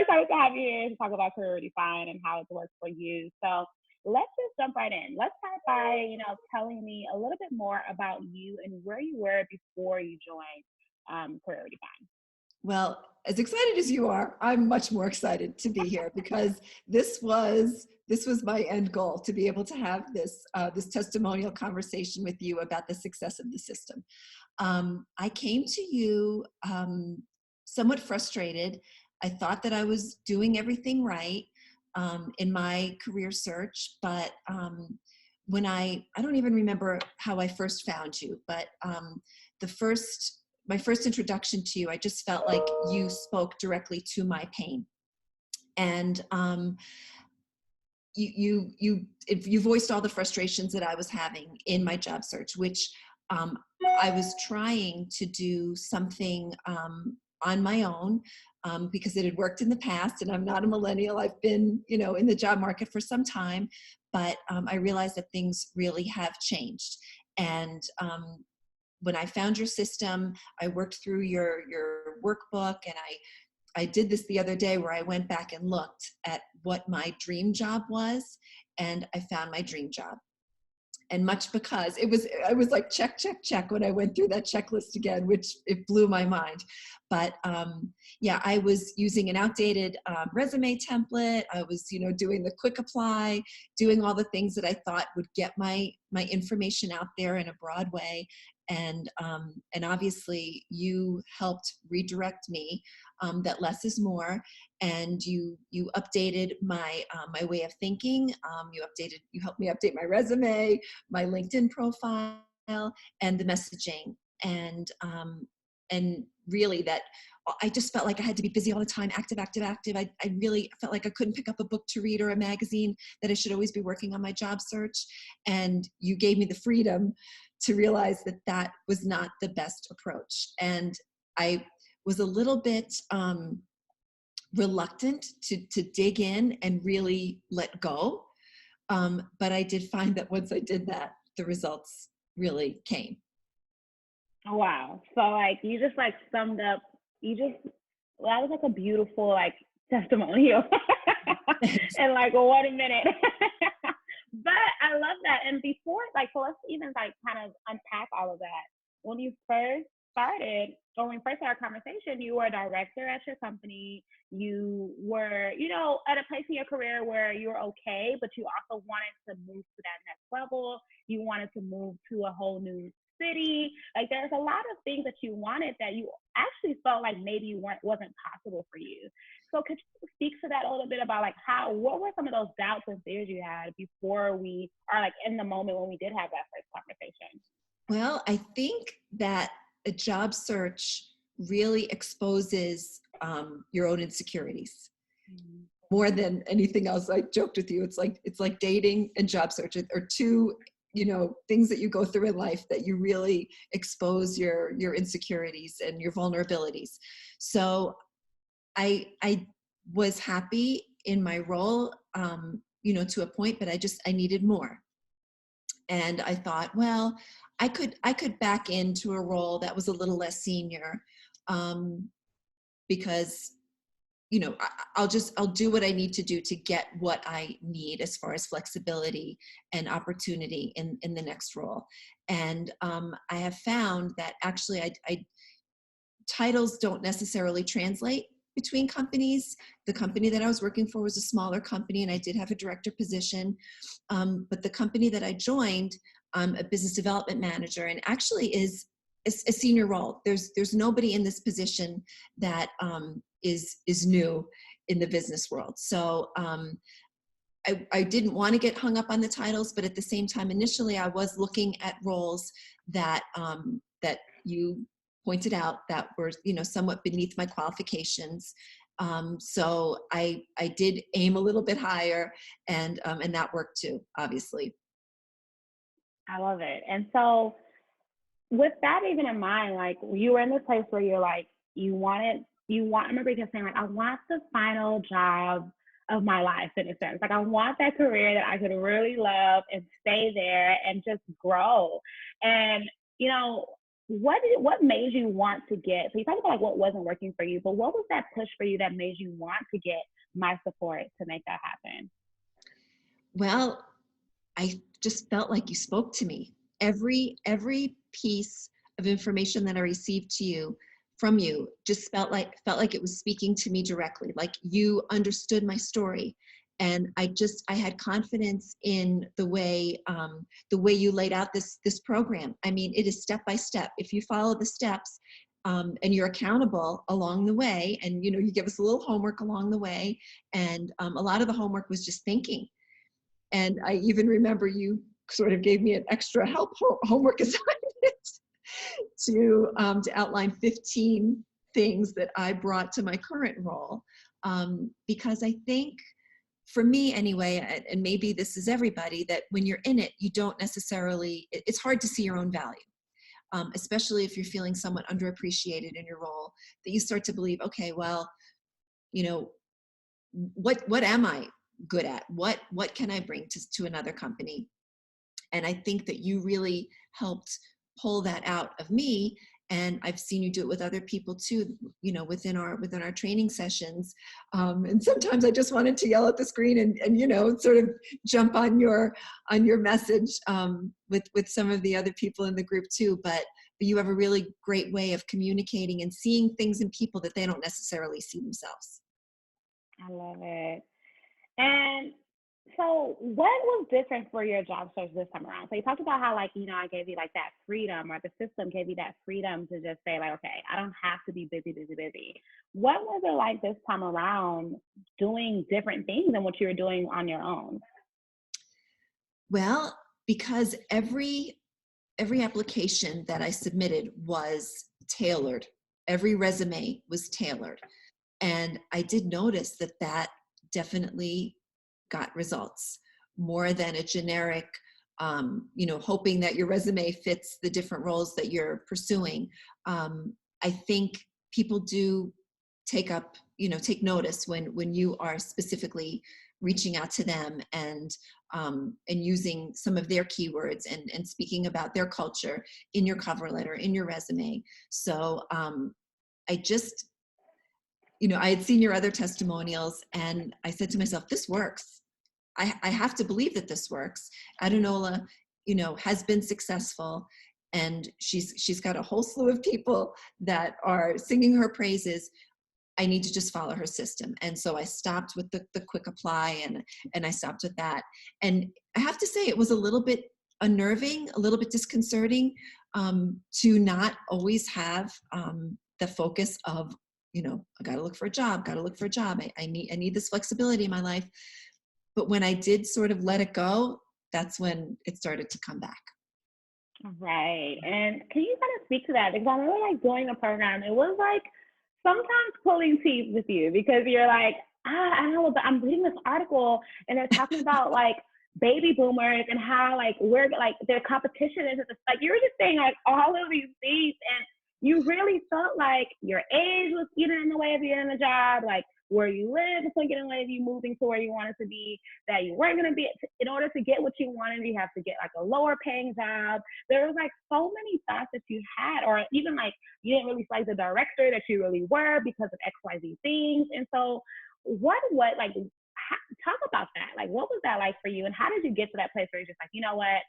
excited to have you here to talk about Career Redefined and how it works for you. So let's just jump right in. Let's start by, telling me a little bit more about you and where you were before you joined Career Redefined. Well, as excited as you are, I'm much more excited to be here because this was my end goal, to be able to have this testimonial conversation with you about the success of the system. I came to you somewhat frustrated. I thought that I was doing everything right in my career search, but when I don't even remember how I first found you, but the first my first introduction to you, I just felt like you spoke directly to my pain. And you voiced all the frustrations that I was having in my job search, which I was trying to do something on my own because it had worked in the past, and I'm not a millennial. I've been, in the job market for some time, but I realized that things really have changed. And when I found your system, I worked through your workbook, and I did this the other day where I went back and looked at what my dream job was, and I found my dream job. And much because I was like, check, check, check when I went through that checklist again, which it blew my mind. But yeah, I was using an outdated resume template. I was, doing the quick apply, doing all the things that I thought would get my information out there in a broad way. And obviously you helped redirect me that less is more. And you updated my my way of thinking. You helped me update my resume, my LinkedIn profile, and the messaging. And really that I just felt like I had to be busy all the time, active, active, active. I really felt like I couldn't pick up a book to read or a magazine, that I should always be working on my job search. And you gave me the freedom to realize that that was not the best approach. And I was a little bit reluctant to dig in and really let go. But I did find that once I did that, the results really came. Wow. So like you just like summed up, that was like a beautiful like testimonial in like 1 minute. But I love that. And before, like, so let's even like kind of unpack all of that. When you first started, or when we first had our conversation, you were a director at your company. You were, at a place in your career where you were okay, but you also wanted to move to that next level. You wanted to move to a whole new city. Like there's a lot of things that you wanted that you actually felt like maybe wasn't possible for you. So could you speak to that a little bit about like what were some of those doubts and fears you had before we are like in the moment when we did have that first conversation? Well, I think that a job search really exposes your own insecurities more than anything else. I joked with you. It's like dating and job search are two, things that you go through in life that you really expose your insecurities and your vulnerabilities. So I was happy in my role, to a point, but I needed more. And I thought, well, I could back into a role that was a little less senior, because, I'll do what I need to do to get what I need as far as flexibility and opportunity in the next role. And I have found that actually titles don't necessarily translate between companies. The company that I was working for was a smaller company, and I did have a director position. But the company that I joined, I'm a business development manager, and actually is a senior role. There's nobody in this position that is new in the business world. So I didn't want to get hung up on the titles, but at the same time, initially I was looking at roles that that you pointed out that were, somewhat beneath my qualifications. So I did aim a little bit higher, and that worked too, obviously. I love it. And so with that even in mind, like you were in this place where you're like, I remember you saying like, I want the final job of my life in a sense. Like I want that career that I could really love and stay there and just grow. And, what made you want to get, so you talked about like what wasn't working for you, but what was that push for you that made you want to get my support to make that happen? Well, I just felt like you spoke to me. Every piece of information that I received from you just felt like it was speaking to me directly, like you understood my story. And I had confidence in the way you laid out this program. I mean, it is step by step. If you follow the steps, and you're accountable along the way, and you give us a little homework along the way, and a lot of the homework was just thinking. And I even remember you sort of gave me an extra homework assignment to outline 15 things that I brought to my current role. Because I think, for me anyway, and maybe this is everybody, that when you're in it, you don't necessarily, it's hard to see your own value. Especially if you're feeling somewhat underappreciated in your role, that you start to believe, okay, well, you know, what am I good at? What can I bring to another company? And I think that you really helped pull that out of me. And I've seen you do it with other people too, within our training sessions. And sometimes I just wanted to yell at the screen and sort of jump on your message with some of the other people in the group too. But you have a really great way of communicating and seeing things in people that they don't necessarily see themselves. I love it. And so what was different for your job search this time around? So you talked about how like, I gave you like that freedom, or the system gave you that freedom to just say like, okay, I don't have to be busy, busy, busy. What was it like this time around doing different things than what you were doing on your own? Well, because every application that I submitted was tailored. Every resume was tailored. And I did notice that definitely got results more than a generic, hoping that your resume fits the different roles that you're pursuing. I think people do take notice when you are specifically reaching out to them and using some of their keywords and speaking about their culture in your cover letter, in your resume. So I just, I had seen your other testimonials and I said to myself, this works. I have to believe that this works. Adenola, has been successful, and she's got a whole slew of people that are singing her praises. I need to just follow her system. And so I stopped with the quick apply and I stopped with that. And I have to say it was a little bit unnerving, a little bit disconcerting, to not always have the focus of, I got to look for a job, I need this flexibility in my life. But when I did sort of let it go, that's when it started to come back. Right. And can you kind of speak to that? Because I really like doing the program. It was like sometimes pulling teeth with you because you're like, I don't know, but I'm reading this article and they're talking about like baby boomers and how like we're like their competition is like you were just saying like all of these things, and you really felt like your age was getting in the way of you getting a job, like where you live was getting in the way of you moving to where you wanted to be, that you weren't going to be, in order to get what you wanted, you have to get like a lower paying job. There was like so many thoughts that you had, or even like you didn't really like the director that you really were because of XYZ things. And so like, talk about that. Like, what was that like for you? And how did you get to that place where you're just like, you know what,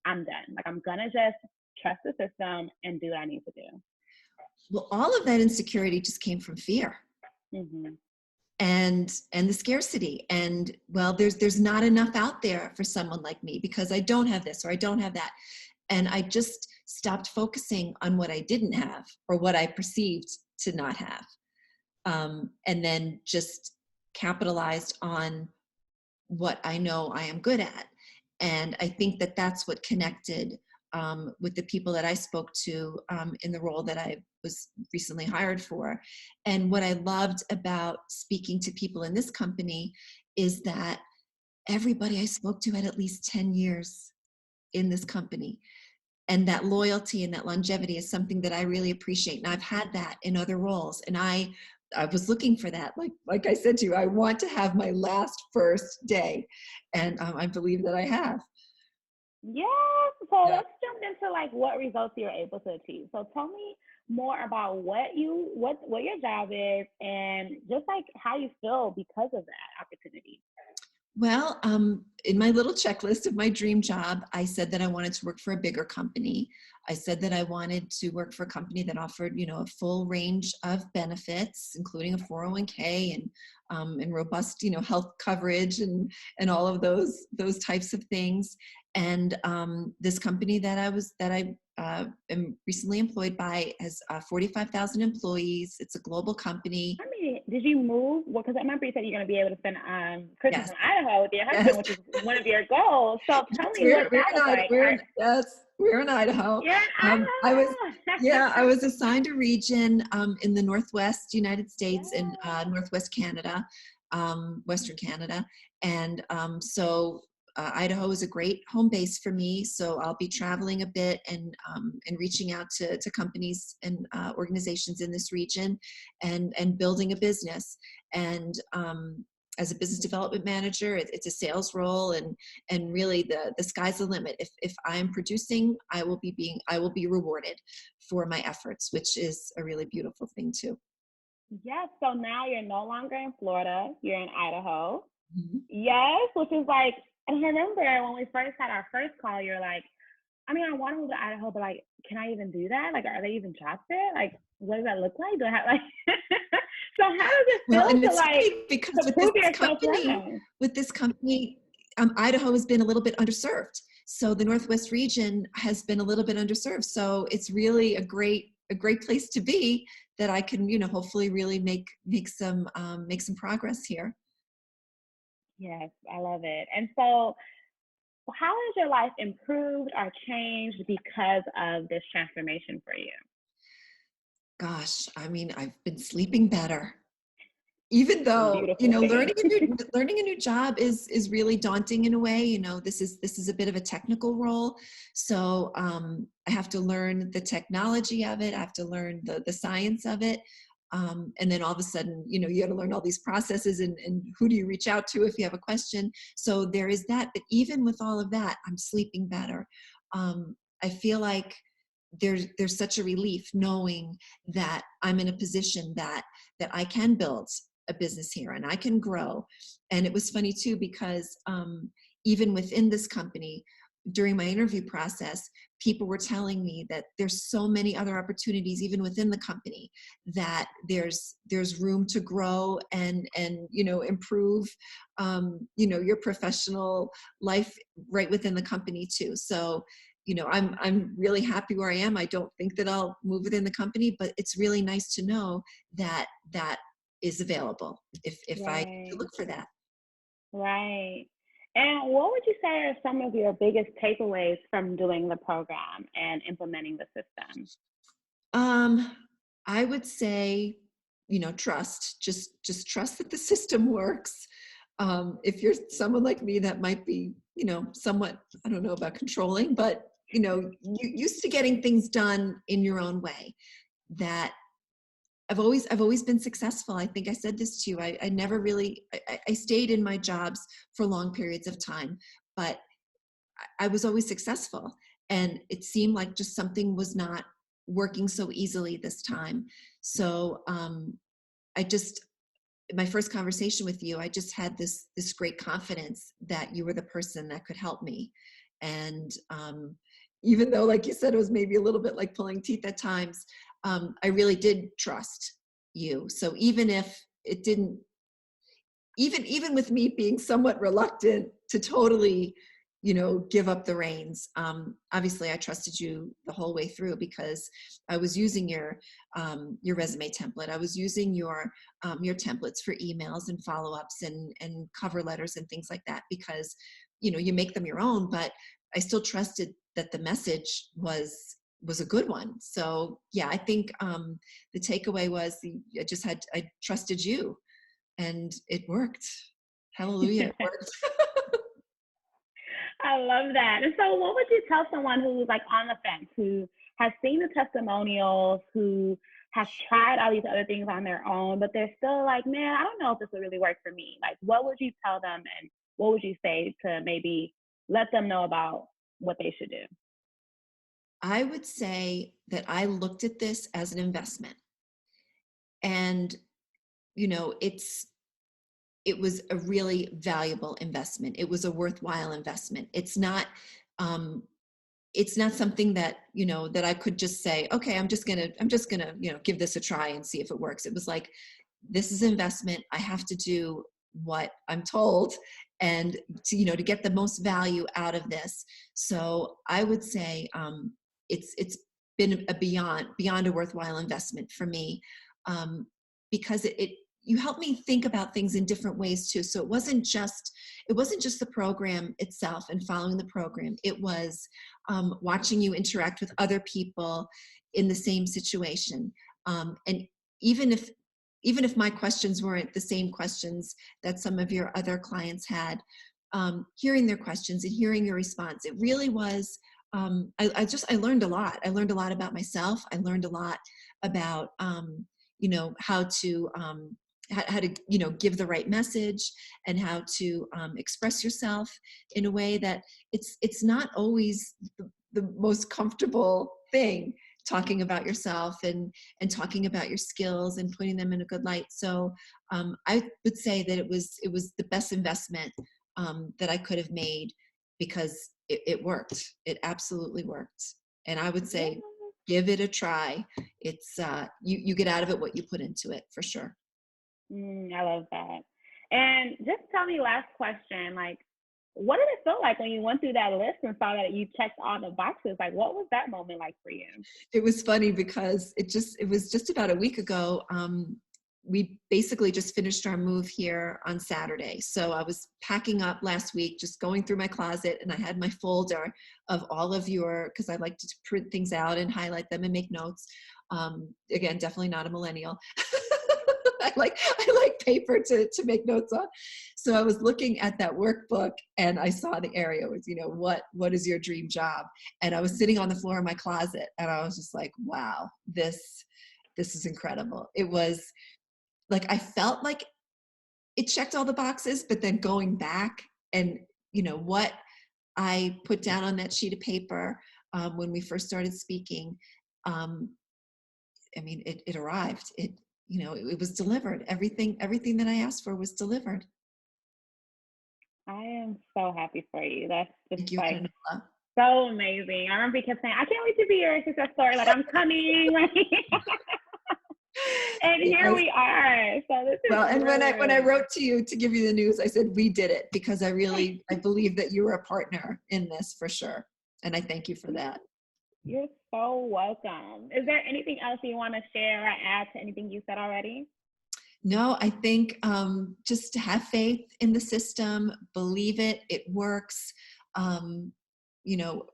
I'm done. Like, I'm going to just trust the system and do what I need to do. Well, all of that insecurity just came from fear. Mm-hmm. And the scarcity, and well, there's not enough out there for someone like me because I don't have this or I don't have that. And I just stopped focusing on what I didn't have or what I perceived to not have. And then just capitalized on what I know I am good at. And I think that that's what connected with the people that I spoke to in the role that I was recently hired for. And what I loved about speaking to people in this company is that everybody I spoke to had at least 10 years in this company. And that loyalty and that longevity is something that I really appreciate. And I've had that in other roles. And I was looking for that. Like I said to you, I want to have my first day. And I believe that I have. Yes. So Yeah. let's jump into like what results you're able to achieve. So tell me more about what your job is and just like how you feel because of that opportunity. Well, in my little checklist of my dream job, I said that I wanted to work for a bigger company. I said that I wanted to work for a company that offered, a full range of benefits, including a 401k and robust, health coverage and all of those types of things. And this company that I am recently employed by has 45,000 employees. It's a global company. I mean, did you move? Well, because I remember you said you're going to be able to spend Christmas Yes, in Idaho with your yes. husband, which is one of your goals. So Yes, tell me what that was like. Yes, we're in Idaho. You're in I was, Idaho. yeah, I was assigned a region in the Northwest United States and Yeah. Northwest Canada, Western Canada, and so Idaho is a great home base for me. So I'll be traveling a bit and reaching out to companies and organizations in this region, and building a business. And as a business development manager, it's a sales role, and really the sky's the limit. If I'm producing, I will be rewarded for my efforts, which is a really beautiful thing too. Yes. So now you're no longer in Florida. You're in Idaho. Mhm. Yes, which is like, and I remember when we first had our first call, you're like, I mean, I want to move to Idaho, but like, can I even do that? Like, are they even jobs there? Like, what does that look like? Do I have like? So how does it Well, feel and to it's like funny because to prove yourself wrong? with this company, Idaho has been a little bit underserved. So the Northwest region has been a little bit underserved. So it's really a great place to be, that I can, hopefully really make some progress here. Yes, I love it. And so, how has your life improved or changed because of this transformation for you? Gosh, I mean, I've been sleeping better. Even A though, beautiful thing. learning a new job is really daunting in a way. This is a bit of a technical role. So I have to learn the technology of it. I have to learn the science of it. And then all of a sudden, you got to learn all these processes, and who do you reach out to if you have a question. So there is that. But even with all of that, I'm sleeping better. I feel like there's such a relief knowing that I'm in a position that I can build a business here and I can grow. And it was funny too, because even within this company, during my interview process, people were telling me that there's so many other opportunities even within the company, that there's room to grow and improve your professional life right within the company too. So I'm really happy where I am. I don't think that I'll move within the company, but it's really nice to know that is available if I Right, look for that. right. And what would you say are some of your biggest takeaways from doing the program and implementing the system? Um, I would say, trust. Just trust that the system works. If you're someone like me that might be, somewhat, I don't know about controlling, but you used to getting things done in your own way, that I've always been successful. I think I said this to you. I never really I stayed in my jobs for long periods of time, but I was always successful. And it seemed like just something was not working so easily this time. So I just my first conversation with you, I just had this great confidence that you were the person that could help me. And even though, like you said, it was maybe a little bit like pulling teeth at times, I really did trust you. So even if it didn't, even with me being somewhat reluctant to totally, give up the reins, obviously I trusted you the whole way through, because I was using your resume template. I was using your templates for emails and follow-ups and cover letters and things like that, because you make them your own, but I still trusted that the message was a good one. So yeah, I think the takeaway was I trusted you, and it worked. Hallelujah, it worked. I love that. And so, what would you tell someone who's like on the fence, who has seen the testimonials, who has tried all these other things on their own, but they're still like, man, I don't know if this will really work for me? Like, what would you tell them, and what would you say to maybe let them know about what they should do? I would say that I looked at this as an investment. And, you know, it was a really valuable investment. It was a worthwhile investment. Um, it's not something that, you know, that I could just say, okay, I'm just gonna, you know, give this a try and see if it works. It was like, this is investment. I have to do what I'm told and to, you know, to get the most value out of this. So I would say it's been a beyond a worthwhile investment for me, um, because it you helped me think about things in different ways too. So it wasn't just the program itself and following the program. It was watching you interact with other people in the same situation, and even if even if my questions weren't the same questions that some of your other clients had, hearing their questions and hearing your response, it really was, I learned a lot. I learned a lot about myself. I learned a lot about, you know, how to, you know, give the right message and how to express yourself in a way that it's not always the most comfortable thing, talking about yourself and talking about your skills and putting them in a good light. So I would say that it was the best investment that I could have made, because it worked. It absolutely worked. And I would Yeah. say, give it a try. It's you get out of it what you put into it, for sure. I love that. And just tell me, last question, like, what did it feel like when you went through that list and saw that you checked all the boxes? Like, what was that moment like for you? It was funny because it was just about a week ago. We basically just finished our move here on Saturday. So I was packing up last week, just going through my closet, and I had my folder of all of because I like to print things out and highlight them and make notes. Again, definitely not a millennial. I like paper to make notes on. So I was looking at that workbook and I saw the area was, you know, what is your dream job? And I was sitting on the floor in my closet and I was just like, wow, this is incredible. It was like, I felt like it checked all the boxes, but then going back and, you know, what I put down on that sheet of paper when we first started speaking, um, I mean, it arrived. You know, it was delivered. Everything that I asked for was delivered. I am so happy for you. That's just Thank you, like Anola. so amazing. I remember you kept saying, I can't wait to be your success story. Like, I'm coming. And here Yes. we are. So this is Well, and really, when I really, wrote to you to give you the news, I said we did it, because I believe that you were a partner in this for sure, and I thank you for that. you're so welcome. Is there anything else you want to share or add to anything you said already? No, I think just to have faith in the system, believe it, it works. Um, you know,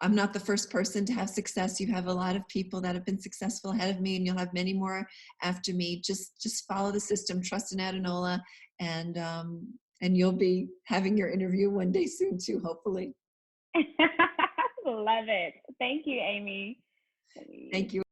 I'm not the first person to have success. You have a lot of people that have been successful ahead of me, and you'll have many more after me. Just follow the system, trust in Adenola, and you'll be having your interview one day soon too, hopefully. Love it. Thank you, Amy. Thank you.